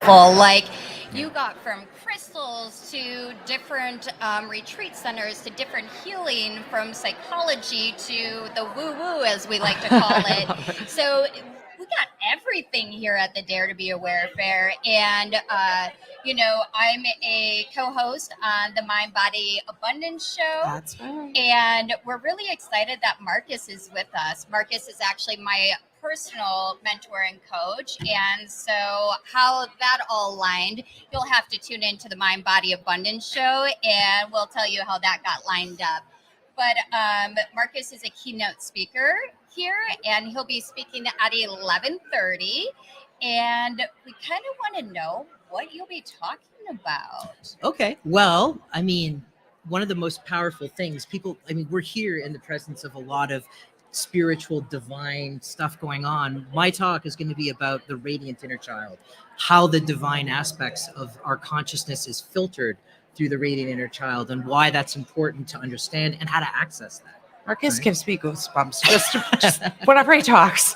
full. Like you got from crystals to different retreat centers to different healing, from psychology to the woo woo, as we like to call I it. love it. So we got everything here at the Dare to Be Aware Fair. And, I'm a co host on the Mind Body Abundance Show. That's right. And we're really excited that Marcus is with us. Marcus is actually my personal mentor and coach. And so, how that all lined, you'll have to tune into the Mind Body Abundance Show and we'll tell you how that got lined up. But Marcus is a keynote speaker here, and he'll be speaking at 11:30. And we kind of want to know what you'll be talking about. Okay. Well, I mean, one of the most powerful things we're here in the presence of a lot of spiritual, divine stuff going on. My talk is going to be about the radiant inner child, how the divine aspects of our consciousness is filtered through the radiant inner child, and why that's important to understand and how to access that. Marcus Right. gives me goosebumps just whenever he talks.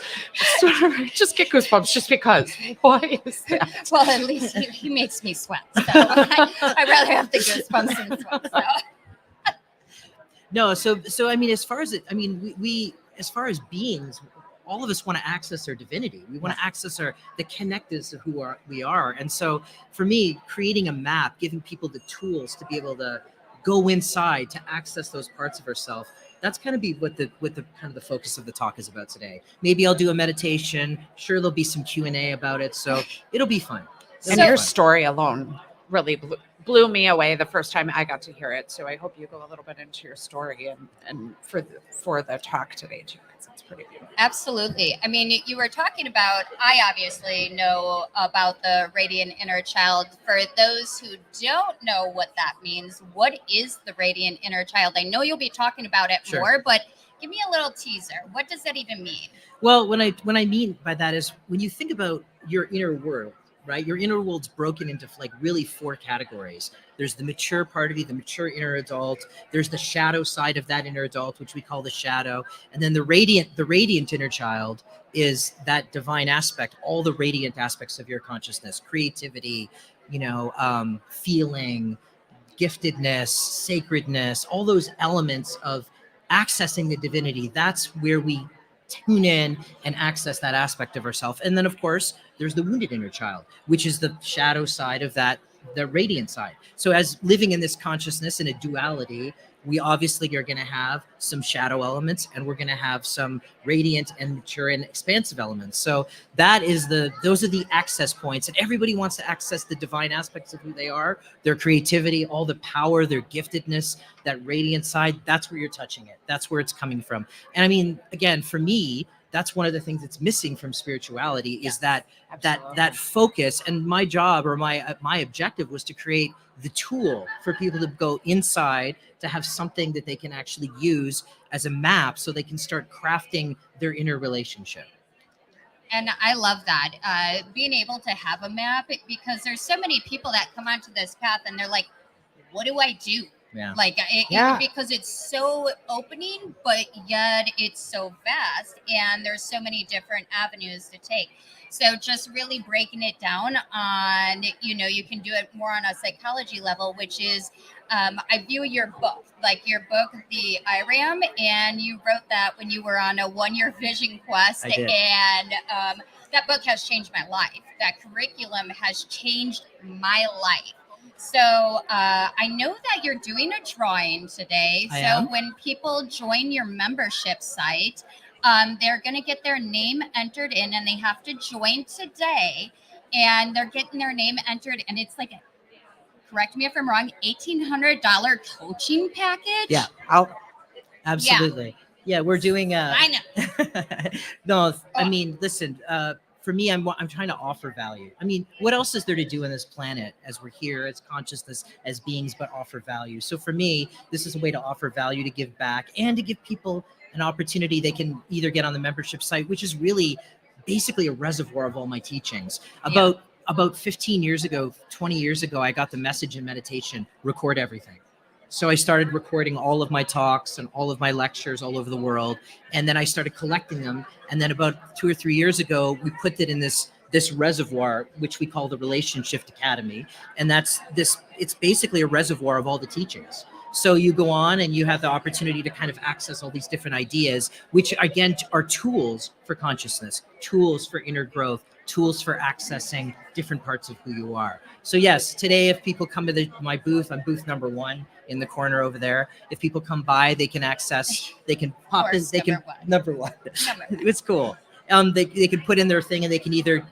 Just get goosebumps just because. Why is that? Well, at least he makes me sweat. So I'd rather have the goosebumps than sweat. So. No, so I mean, as far as we as far as beings, all of us want to access our divinity. We want to access the connectors of who we are. And so for me, creating a map, giving people the tools to be able to go inside to access those parts of ourselves, that's kind of be what the kind of the focus of the talk is about today. Maybe I'll do a meditation. Sure, there'll be some Q&A about it. So it'll be fun. And your story alone really blew me away the first time I got to hear it. So I hope you go a little bit into your story and for the talk today too, because it's pretty beautiful. Absolutely. I mean, you were talking about, I obviously know about the radiant inner child. For those who don't know what that means, what is the radiant inner child? I know you'll be talking about it Sure. more, but give me a little teaser. What does that even mean? Well, what I mean by that is when you think about your inner world, right? Your inner world's broken into like really 4 categories. There's the mature part of you, the mature inner adult. There's the shadow side of that inner adult, which we call the shadow. And then the radiant inner child is that divine aspect, all the radiant aspects of your consciousness, creativity, feeling, giftedness, sacredness, all those elements of accessing the divinity. That's where we tune in and access that aspect of ourselves. And then, of course, there's the wounded inner child, which is the shadow side of that, the radiant side. So as living in this consciousness in a duality, we obviously are going to have some shadow elements, and we're going to have some radiant and mature and expansive elements. So those are the access points, and everybody wants to access the divine aspects of who they are, their creativity, all the power, their giftedness, that radiant side. That's where you're touching it. That's where it's coming from. And I mean, again, for me, that's one of the things that's missing from spirituality is that focus. And my job or my objective was to create the tool for people to go inside, to have something that they can actually use as a map so they can start crafting their inner relationship. And I love that, being able to have a map, because there's so many people that come onto this path and they're like, what do I do? Yeah. Because it's so opening, but yet it's so vast, and there's so many different avenues to take. So just really breaking it down on, you can do it more on a psychology level, which is, I view your book, The IRAM, and you wrote that when you were on a 1-year vision quest. I did. And that book has changed my life. That curriculum has changed my life. So I know that you're doing a drawing today. I am. When people join your membership site, they're going to get their name entered in, and they have to join today, and they're getting their name entered, and it's like, correct me if I'm wrong, $1,800 coaching package. Yeah. Absolutely. Yeah, we're doing I know. No, I mean, listen, for me, I'm trying to offer value. I mean, what else is there to do on this planet as we're here, as consciousness, as beings, but offer value? So for me, this is a way to offer value, to give back, and to give people an opportunity. They can either get on the membership site, which is really basically a reservoir of all my teachings. About 15 years ago, 20 years ago, I got the message in meditation, record everything. So I started recording all of my talks and all of my lectures all over the world. And then I started collecting them. And then about 2 or 3 years ago, we put it in this this reservoir, which we call the Relationship Academy. And it's basically a reservoir of all the teachings. So you go on and you have the opportunity to kind of access all these different ideas, which again are tools for consciousness, tools for inner growth, tools for accessing different parts of who you are. So yes, today, if people come to my booth, I'm booth number 1 in the corner over there. If people come by, they can pop in, number one. It's cool. They can put in their thing, and they can either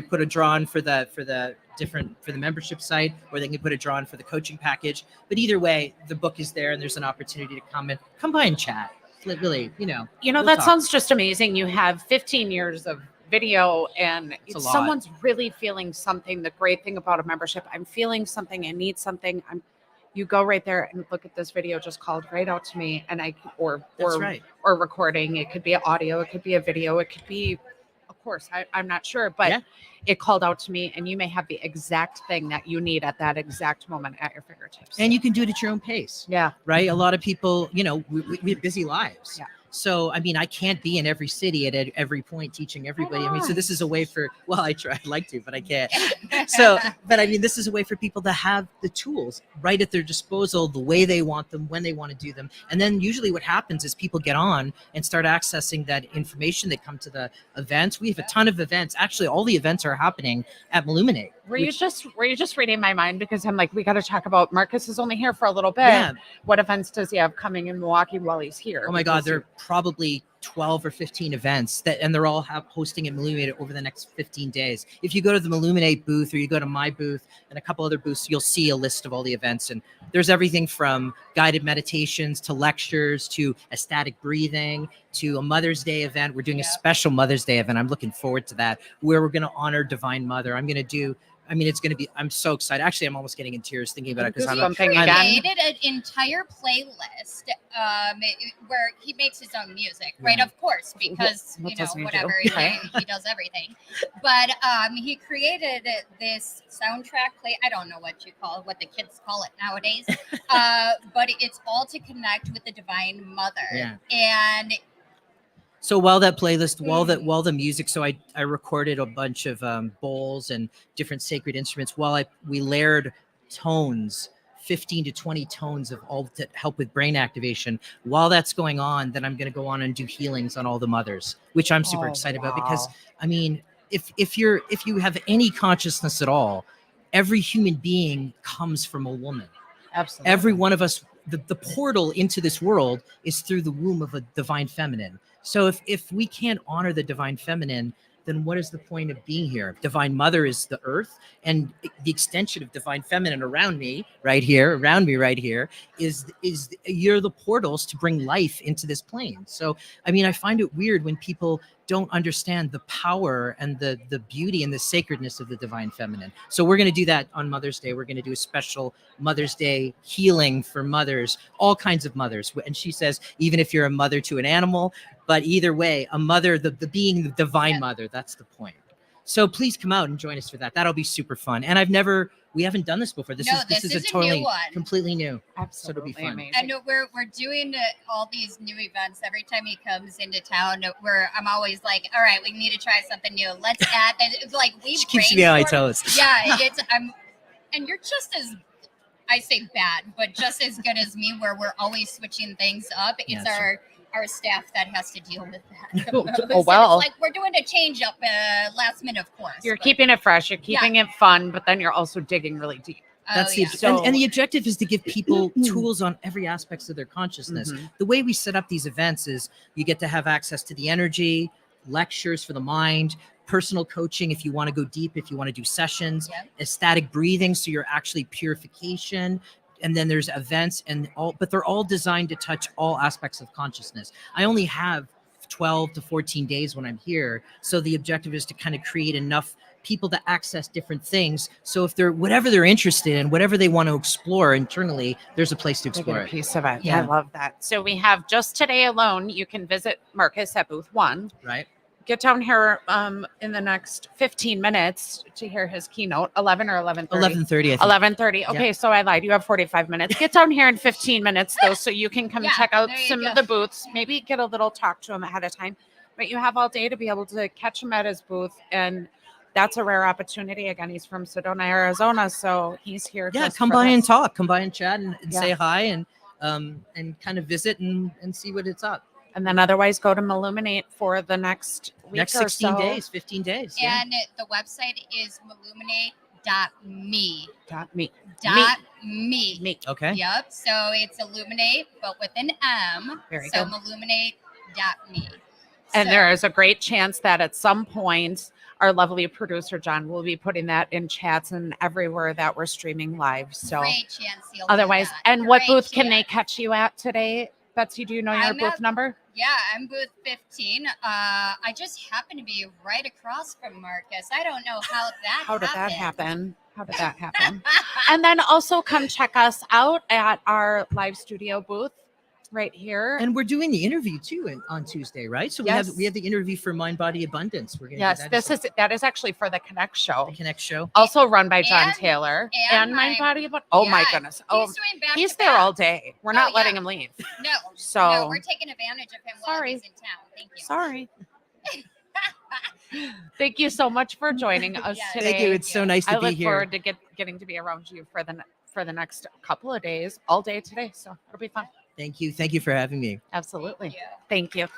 put a draw in for the membership site, or they can put a draw in for the coaching package. But either way, the book is there, and there's an opportunity to come by and chat. Really, that sounds just amazing. You have 15 years of video, and someone's really feeling something. The great thing about a membership, I'm feeling something, I need something. You go right there and look at this video just called right out to me, and or recording. It could be audio, it could be a video, it could be, of course, I'm not sure, but it called out to me, and you may have the exact thing that you need at that exact moment at your fingertips. And you can do it at your own pace. Yeah. Right. A lot of people, we have busy lives. Yeah. So, I mean, I can't be in every city at every point teaching everybody. I mean, so this is a way for, I'd like to, but I can't. So, but I mean, this is a way for people to have the tools right at their disposal, the way they want them, when they want to do them. And then usually what happens is people get on and start accessing that information. They come to the events. We have a ton of events. Actually, all the events are happening at Milluminate. Were you just reading my mind? Because I'm like, we got to talk about Marcus is only here for a little bit. Yeah. What events does he have coming in Milwaukee while he's here? Oh my God, there are probably 12 or 15 events and they're all hosting at Milluminate over the next 15 days. If you go to the Milluminate booth, or you go to my booth and a couple other booths, you'll see a list of all the events. And there's everything from guided meditations to lectures to ecstatic breathing to a Mother's Day event. We're doing a special Mother's Day event. I'm looking forward to that, where we're going to honor Divine Mother. It's going to be, I'm so excited. Actually, I'm almost getting in tears thinking about it, because he created an entire playlist where he makes his own music, right? Of course, because, whatever, he does everything. But he created this soundtrack I don't know what the kids call it nowadays, but it's all to connect with the Divine Mother. Yeah. And so while that playlist, while the music, so I recorded a bunch of bowls and different sacred instruments while we layered tones, 15 to 20 tones of all to help with brain activation. While that's going on, then I'm going to go on and do healings on all the mothers, which I'm super excited about, because I mean, if you have any consciousness at all, every human being comes from a woman. Absolutely. Every one of us, the portal into this world is through the womb of a divine feminine. So if we can't honor the divine feminine, then what is the point of being here? Divine Mother is the earth, and the extension of divine feminine around me right here, is you're the portals to bring life into this plane. So, I mean, I find it weird when people don't understand the power and the beauty and the sacredness of the divine feminine. So we're going to do that on Mother's Day. We're going to do a special Mother's Day healing for mothers, all kinds of mothers. And she says, even if you're a mother to an animal, but either way, a mother, the being the divine mother, that's the point. So please come out and join us for that. That'll be super fun. And we haven't done this before. This is a totally new one. Completely new. Absolutely. So it'll be fun. Amazing. And we're doing all these new events every time he comes into town. I'm always like, all right, we need to try something new. Let's add that. It's like we keeps me on my toes. Yeah, and you're just as, I say bad, but just as good as me, where we're always switching things up. It's our staff that has to deal with that. Oh, well. It's like we're doing a change up last minute, of course. You're keeping it fresh. You're keeping it fun, but then you're also digging really deep. That's and the objective is to give people tools on every aspects of their consciousness. Mm-hmm. The way we set up these events is you get to have access to the energy, lectures for the mind, personal coaching if you want to go deep, if you want to do sessions, ecstatic breathing, so you're actually purification. And then there's events but they're all designed to touch all aspects of consciousness. I only have 12 to 14 days when I'm here. So the objective is to kind of create enough people to access different things. So if whatever they're interested in, whatever they want to explore internally, there's a place to explore it. Piece of it. Yeah. I love that. So we have just today alone, you can visit Marcus at booth 1. Right. Get down here in the next 15 minutes to hear his keynote, 11 or 11:30? 11:30. 11:30. Okay, so I lied. You have 45 minutes. Get down here in 15 minutes, though, so you can come check out some of the booths. Maybe get a little talk to him ahead of time. But you have all day to be able to catch him at his booth. And that's a rare opportunity. Again, he's from Sedona, Arizona, so he's here. Yeah, just come for by and this. talk. Come by and chat and Yeah. say hi and kind of visit and see what it's up. And then otherwise go to Milluminate for the next week Next or 16 so. days, 15 days. Yeah. And the website is illuminate.me. Me. Me. Okay. Yep. So it's illuminate, but with an M. Very so good. illuminate.me. And So- there is a great chance that at some point our lovely producer John will be putting that in chats and everywhere that we're streaming live. So great chance he'll do otherwise, that. and what Great booth can they chance. catch you at today? Betsy, do you know your I'm booth at- number? Yeah, I'm booth 15. I just happen to be right across from Marcus. I don't know how that How did that happened. happen? How did that happen? And then also come check us out at our live studio booth right here. And we're doing the interview too on Tuesday, right? So we Yes. have the interview for Mind Body Abundance. We're going to Yes, that is actually for the Connect show. the Connect show. Also run by John And- Taylor and Mind my- Body. Oh my Yeah, goodness! Oh, He's doing back he's to there back. all day. We're not Oh, letting yeah. him leave. No, So- no, we're taking advantage of him while Sorry. he's in town. Thank you. Sorry. Thank you so much for joining us Yes. today. Thank you. It's so nice to I be look here. forward to getting to be around you for the next couple of days, all day today. So it'll be fun. Thank you. Thank you for having me. Absolutely. Yeah. Thank you.